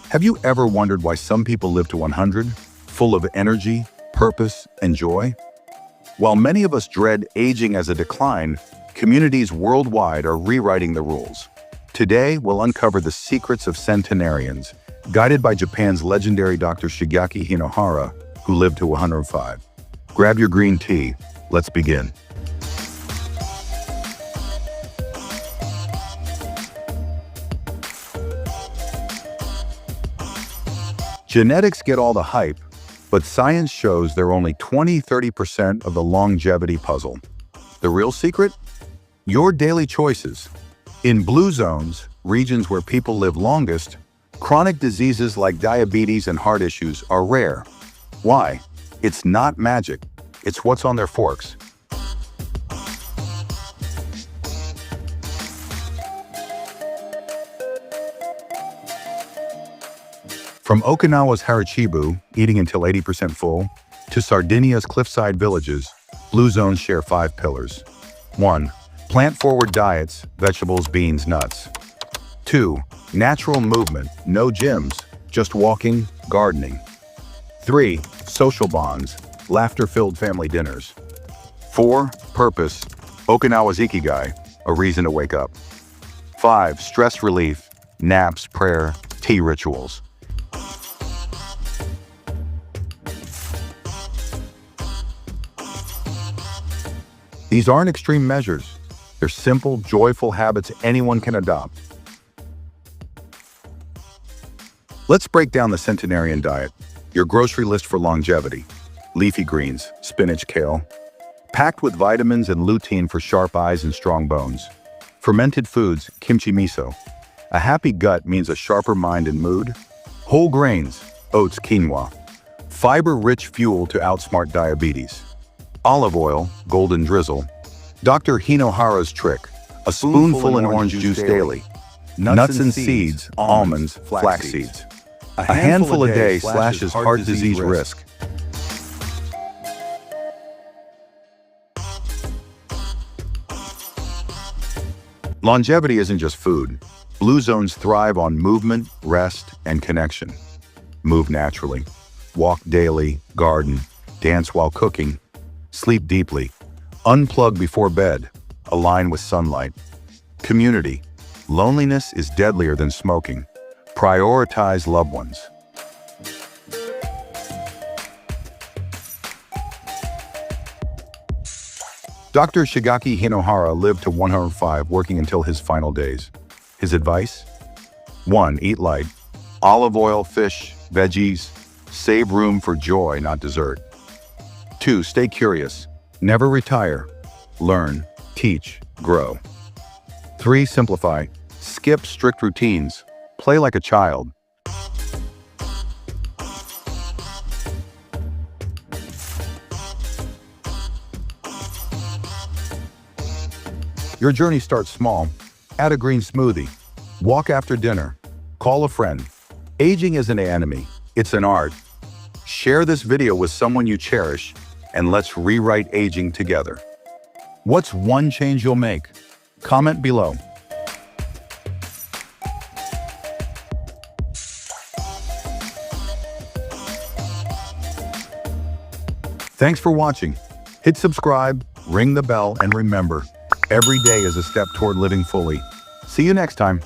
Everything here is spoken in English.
Have you ever wondered why some people live to 100, full of energy, purpose, and joy? While many of us dread aging as a decline, communities worldwide are rewriting the rules. Today, we'll uncover the secrets of centenarians, guided by Japan's legendary Dr. Shigeaki Hinohara, who lived to 105. Grab your green tea. Let's begin. Genetics get all the hype, but science shows they're only 20–30% of the longevity puzzle. The real secret? Your daily choices. In blue zones, regions where people live longest, chronic diseases like diabetes and heart issues are rare. Why? It's not magic. It's what's on their forks. From Okinawa's Harachibu, eating until 80% full, to Sardinia's cliffside villages, blue zones share 5 pillars. 1. Plant-forward diets, vegetables, beans, nuts. 2. Natural movement, no gyms, just walking, gardening. 3. Social bonds, laughter-filled family dinners. 4. Purpose, Okinawa's ikigai, a reason to wake up. 5. Stress relief, naps, prayer, tea rituals. These aren't extreme measures. They're simple, joyful habits anyone can adopt. Let's break down the centenarian diet, your grocery list for longevity. Leafy greens, spinach, kale. Packed with vitamins and lutein for sharp eyes and strong bones. Fermented foods, kimchi miso. A happy gut means a sharper mind and mood. Whole grains, oats, quinoa. Fiber-rich fuel to outsmart diabetes. Olive oil, golden drizzle. Dr. Hinohara's trick, a spoonful in orange juice daily. Nuts and seeds, almonds, flax seeds. A handful a day slashes heart disease risk. Longevity isn't just food. Blue zones thrive on movement, rest, and connection. Move naturally. Walk daily, garden, dance while cooking. Sleep deeply. Unplug before bed. Align with sunlight. Community. Loneliness is deadlier than smoking. Prioritize loved ones. Dr. Shigeaki Hinohara lived to 105, working until his final days. His advice? 1. Eat light. Olive oil, fish, veggies. Save room for joy, not dessert. 2. Stay curious. Never retire. Learn, teach, grow. 3. Simplify. Skip strict routines. Play like a child. Your journey starts small. Add a green smoothie. Walk after dinner. Call a friend. Aging isn't an enemy. It's an art. Share this video with someone you cherish, and let's rewrite aging together. What's one change you'll make? Comment below. Thanks for watching. Hit subscribe, ring the bell, and remember, every day is a step toward living fully. See you next time.